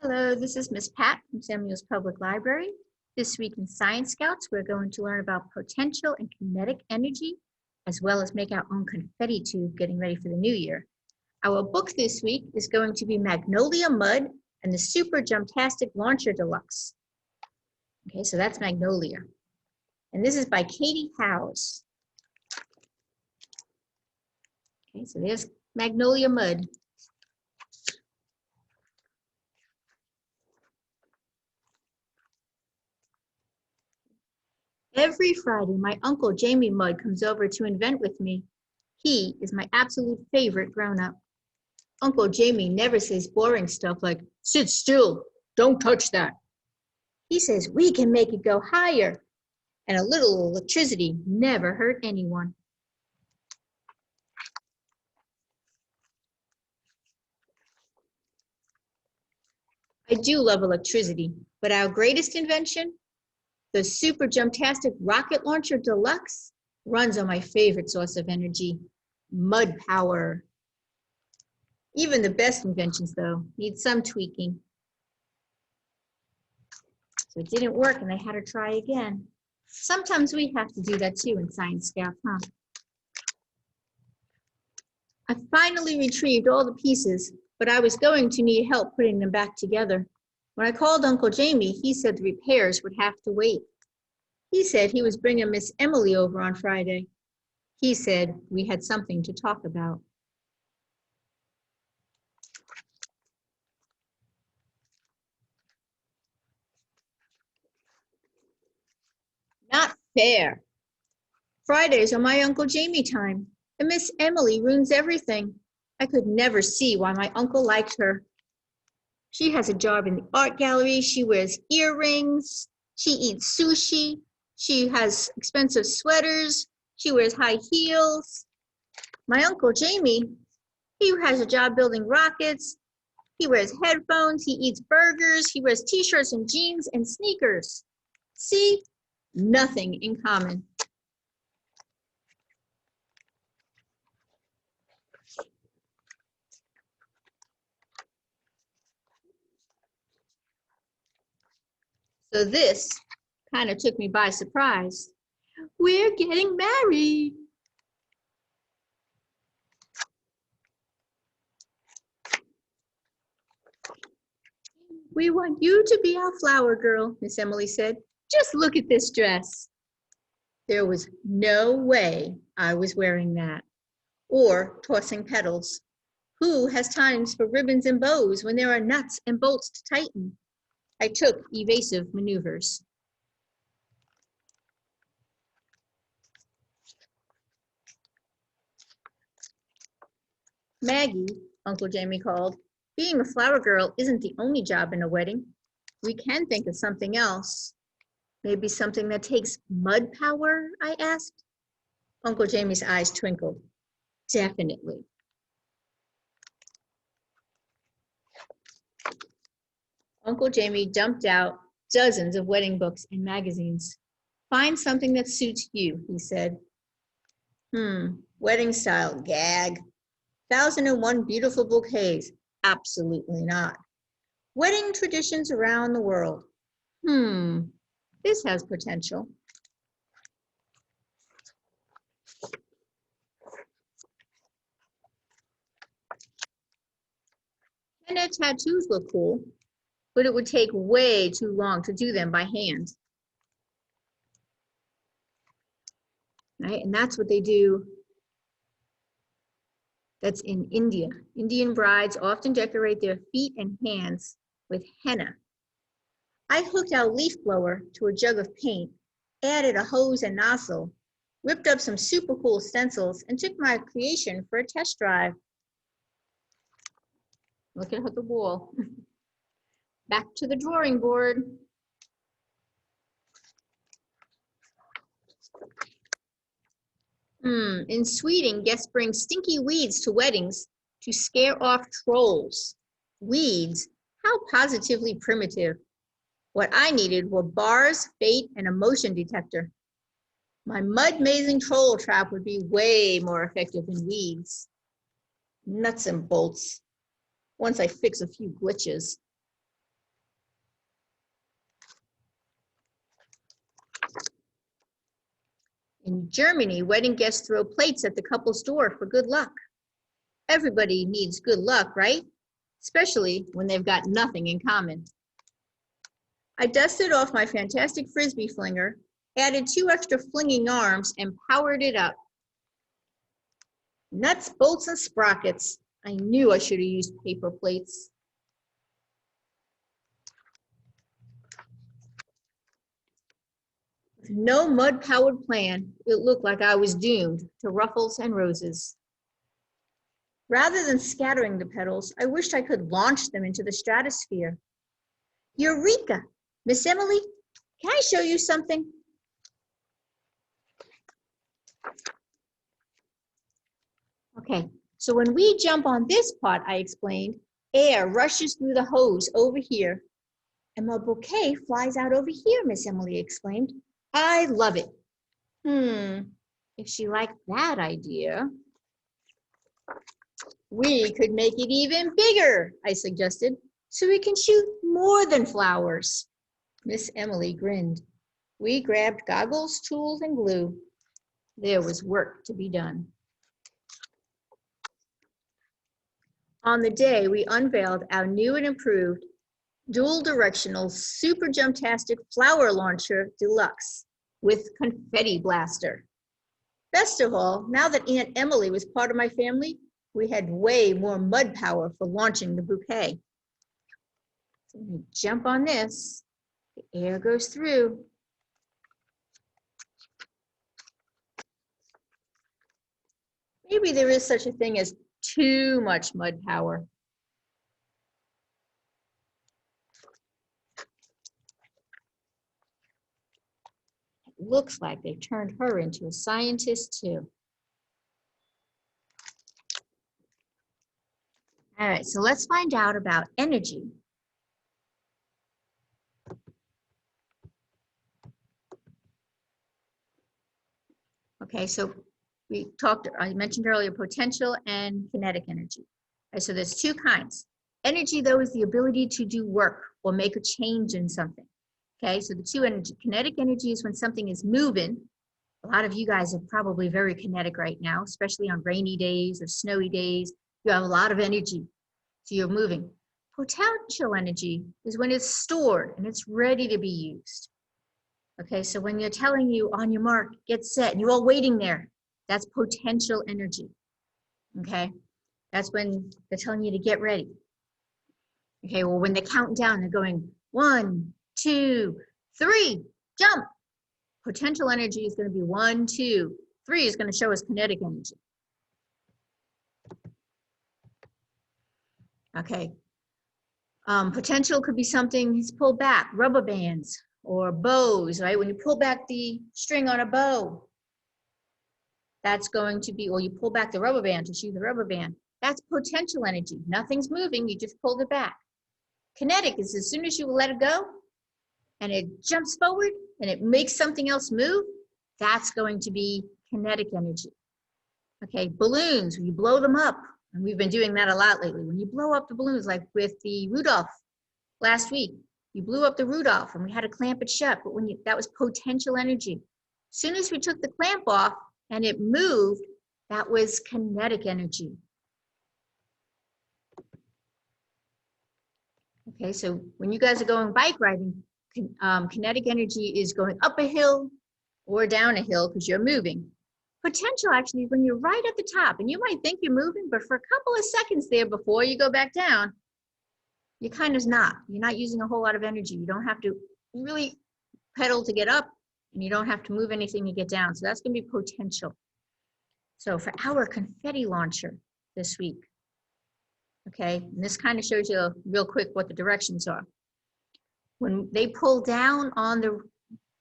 Hello, this is Miss Pat from Samuel's Public Library. This week in Science Scouts, we're going to learn about potential and kinetic energy, as well as make our own confetti tube getting ready for the new year. Our book this week is going to be Magnolia Mud and the Super Jumptastic Launcher Deluxe. Okay, so that's Magnolia. And this is by Katey Howes. Okay, so there's Magnolia Mud. Every Friday, my Uncle Jamie Mudd comes over to invent with me. He is my absolute favorite grown-up. Uncle Jamie never says boring stuff like, "Sit still, don't touch that." He says we can make it go higher, and a little electricity never hurt anyone. I do love electricity, but our greatest invention, the Super Jumptastic Rocket Launcher Deluxe, runs on my favorite source of energy, mud power. Even the best inventions, though, need some tweaking. So it didn't work and I had to try again. Sometimes we have to do that too in Science Scout, huh? I finally retrieved all the pieces, but I was going to need help putting them back together. When I called Uncle Jamie, he said the repairs would have to wait. He said he was bringing Miss Emily over on Friday. He said we had something to talk about. Not fair. Fridays are my Uncle Jamie time, and Miss Emily ruins everything. I could never see why my uncle liked her. She has a job in the art gallery, she wears earrings, she eats sushi, she has expensive sweaters, she wears high heels. My Uncle Jamie, he has a job building rockets, he wears headphones, he eats burgers, he wears t-shirts and jeans and sneakers. See? Nothing in common. So this kind of took me by surprise. We're getting married. We want you to be our flower girl, Miss Emily said. Just look at this dress. There was no way I was wearing that or tossing petals. Who has times for ribbons and bows when there are nuts and bolts to tighten? I took evasive maneuvers. Maggie, Uncle Jamie called, being a flower girl isn't the only job in a wedding. We can think of something else. Maybe something that takes mud power, I asked. Uncle Jamie's eyes twinkled. Definitely. Uncle Jamie dumped out dozens of wedding books and magazines. Find something that suits you, he said. Wedding style, gag. 1001 beautiful bouquets, absolutely not. Wedding traditions around the world. This has potential. Henna tattoos look cool, but it would take way too long to do them by hand. Right? And that's what they do. That's in India. Indian brides often decorate their feet and hands with henna. I hooked our leaf blower to a jug of paint, added a hose and nozzle, whipped up some super cool stencils, and took my creation for a test drive. Look at the wall. Back to the drawing board. In Sweden, guests bring stinky weeds to weddings to scare off trolls. Weeds? How positively primitive. What I needed were bars, bait, and a motion detector. My mud-mazing troll trap would be way more effective than weeds. Nuts and bolts. Once I fix a few glitches. In Germany, wedding guests throw plates at the couple's door for good luck. Everybody needs good luck, right? Especially when they've got nothing in common. I dusted off my fantastic frisbee flinger, added 2 extra flinging arms, and powered it up. Nuts, bolts, and sprockets. I knew I should have used paper plates. With no mud-powered plan, it looked like I was doomed to ruffles and roses. Rather than scattering the petals, I wished I could launch them into the stratosphere. Eureka! Miss Emily, can I show you something? Okay, so when we jump on this pot, I explained, air rushes through the hose over here, and my bouquet flies out over here, Miss Emily exclaimed. I love it. If she liked that idea, we could make it even bigger, I suggested, so we can shoot more than flowers. Miss Emily grinned. We grabbed goggles, tools, and glue. There was work to be done. On the day, we unveiled our new and improved dual-directional Super Jumptastic Launcher Deluxe with confetti blaster. Best of all, now that Aunt Emily was part of my family, we had way more mud power for launching the bouquet. So when you jump on this, the air goes through. Maybe there is such a thing as too much mud power. It looks like they turned her into a scientist too. All right, so let's find out about energy. Okay, so I mentioned earlier potential and kinetic energy. All right, so there's 2 kinds. Energy, though, is the ability to do work or make a change in something. Okay, so the 2 energy. Kinetic energy is when something is moving. A lot of you guys are probably very kinetic right now, especially on rainy days or snowy days. You have a lot of energy, so you're moving. Potential energy is when it's stored and it's ready to be used. Okay, so when you're telling you on your mark, get set, and you're all waiting there, that's potential energy. Okay, that's when they're telling you to get ready. Okay, well, when they count down, they're going 1, 2, 3, jump. Potential energy is going to be 1, 2, 3 is going to show us kinetic energy. Okay, potential could be something that's pulled back, rubber bands or bows, right? When you pull back the string on a bow, that's going to be, or you pull back the rubber band to shoot the rubber band. That's potential energy. Nothing's moving, you just pulled it back. Kinetic is as soon as you let it go and it jumps forward and it makes something else move, that's going to be kinetic energy. Okay, balloons, when you blow them up, and we've been doing that a lot lately. When you blow up the balloons, like with the Rudolph last week, you blew up the Rudolph and we had to clamp it shut, but that was potential energy. As soon as we took the clamp off and it moved, that was kinetic energy. Okay, so when you guys are going bike riding, kinetic energy is going up a hill or down a hill because you're moving. Potential actually is when you're right at the top and you might think you're moving, but for a couple of seconds there before you go back down, you kind of not. You're not using a whole lot of energy. You don't have to really pedal to get up and you don't have to move anything to get down. So that's going to be potential. So for our confetti launcher this week, okay, and this kind of shows you real quick what the directions are. When they pull down on the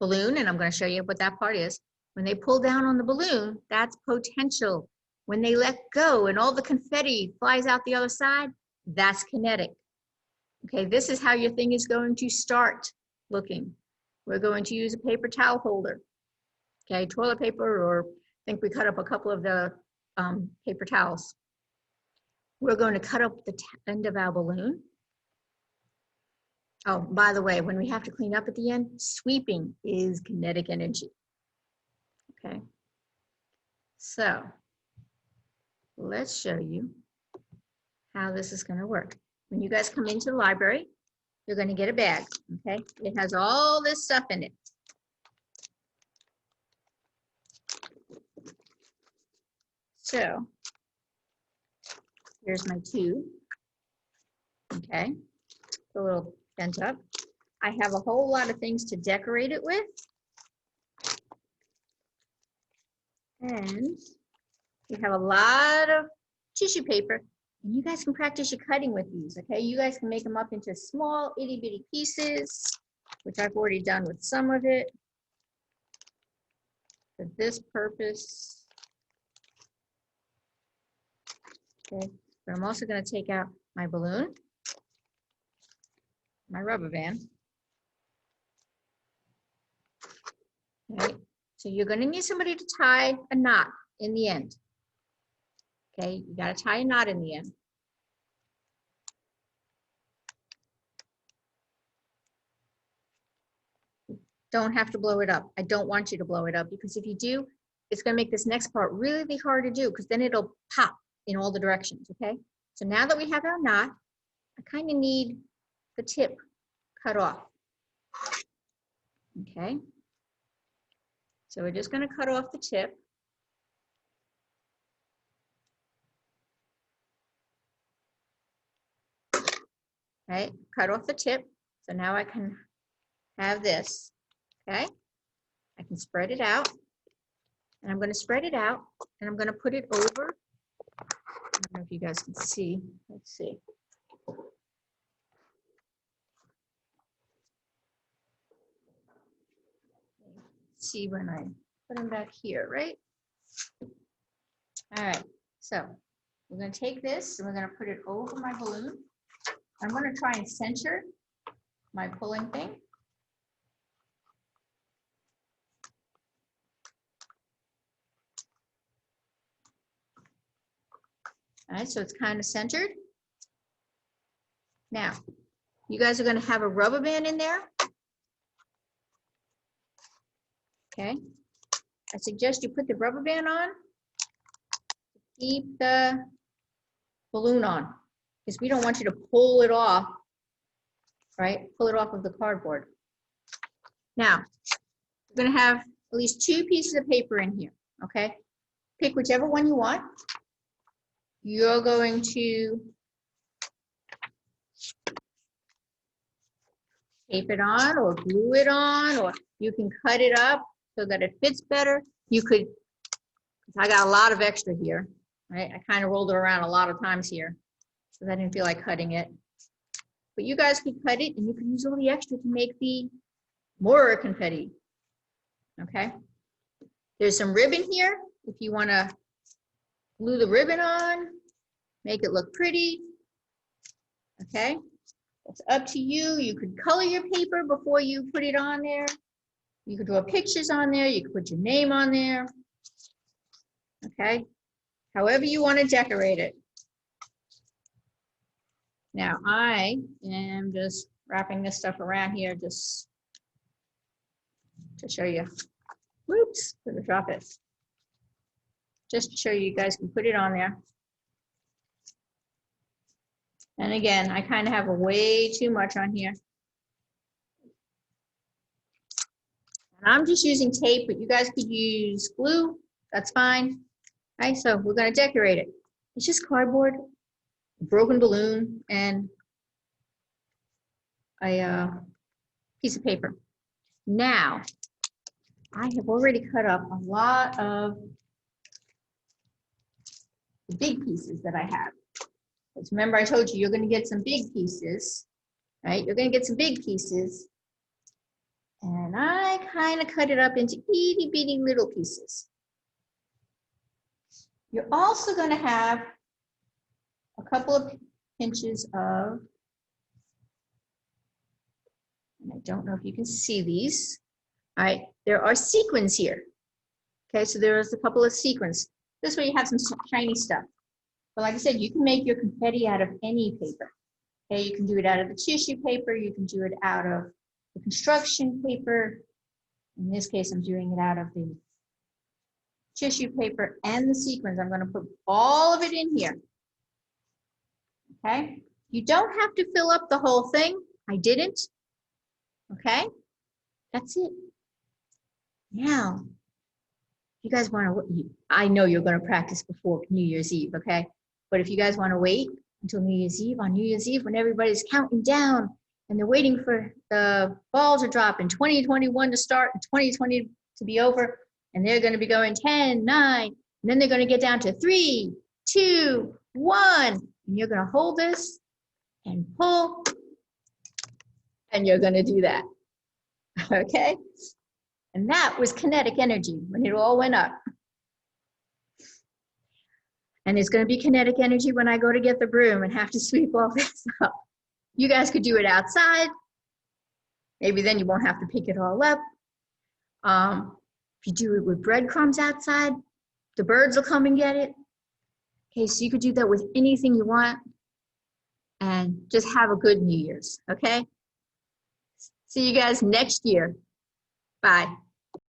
balloon, and I'm going to show you what that part is, when they pull down on the balloon, that's potential. When they let go and all the confetti flies out the other side, that's kinetic. Okay, this is how your thing is going to start looking. We're going to use a paper towel holder. Okay, toilet paper, or I think we cut up a couple of the paper towels. We're going to cut up the end of our balloon. Oh, by the way, when we have to clean up at the end, sweeping is kinetic energy. Okay. So let's show you how this is going to work. When you guys come into the library, you're going to get a bag, okay? It has all this stuff in it. So here's my tube, okay? It's a little bent up. I have a whole lot of things to decorate it with. And we have a lot of tissue paper. And you guys can practice your cutting with these, okay? You guys can make them up into small itty bitty pieces, which I've already done with some of it for this purpose. Okay, but I'm also going to take out my balloon, my rubber band. Okay, so you're going to need somebody to tie a knot in the end. Okay, you got to tie a knot in the end. Don't have to blow it up. I don't want you to blow it up, because if you do, it's going to make this next part really hard to do, because then it'll pop in all the directions, okay? So now that we have our knot, I kind of need the tip cut off. Okay, so we're just going to cut off the tip. Right, cut off the tip. So now I can have this, okay? I can spread it out, and I'm going to spread it out, and I'm going to put it over. I don't know if you guys can see. Let's see. See when I put them back here, right? All right, so we're going to take this and we're going to put it over my balloon. I'm going to try and center my pulling thing. All right, so it's kind of centered. Now, you guys are going to have a rubber band in there. Okay, I suggest you put the rubber band on to keep the balloon on, because we don't want you to pull it off, right? Pull it off of the cardboard. Now, we're going to have at least 2 pieces of paper in here, okay? Pick whichever one you want. You're going to tape it on or glue it on, or you can cut it up so that it fits better. You could, I got a lot of extra here, right? I kind of rolled it around a lot of times here, so I didn't feel like cutting it. But you guys could cut it, and you can use all the extra to make the more confetti, okay? There's some ribbon here if you want to glue the ribbon on, make it look pretty, okay? It's up to you. You could color your paper before you put it on there. You could draw pictures on there. You could put your name on there, okay? However you want to decorate it. Now, I am just wrapping this stuff around here just to show you. Whoops, gonna drop it. Just to show you guys can put it on there. And again, I kind of have way too much on here. And I'm just using tape, but you guys could use glue. That's fine. All right, so we're going to decorate it. It's just cardboard, a broken balloon, and a piece of paper. Now, I have already cut up a lot of the big pieces that I have. Because remember, I told you, you're going to get some big pieces, right? You're going to get some big pieces. And I kind of cut it up into itty bitty little pieces. You're also going to have a couple of pinches of, and I don't know if you can see these. All right, there are sequins here. Okay, so there's a couple of sequins. This way you have some shiny stuff. But like I said, you can make your confetti out of any paper. Okay, you can do it out of the tissue paper. You can do it out of the construction paper. In this case, I'm doing it out of the tissue paper and the sequins. I'm going to put all of it in here. Okay? You don't have to fill up the whole thing. I didn't. Okay? That's it. Now, if you guys want to, I know you're going to practice before New Year's Eve, okay? But if you guys want to wait until New Year's Eve, on New Year's Eve, when everybody's counting down and they're waiting for the ball to drop and 2021 to start and 2020 to be over, and they're going to be going 10, 9, and then they're going to get down to 3, 2, 1, and you're going to hold this and pull, and you're going to do that, okay? And that was kinetic energy when it all went up. And there's going to be kinetic energy when I go to get the broom and have to sweep all this up. You guys could do it outside. Maybe then you won't have to pick it all up. If you do it with breadcrumbs outside, the birds will come and get it. Okay, so you could do that with anything you want. And just have a good New Year's, okay? See you guys next year. Bye.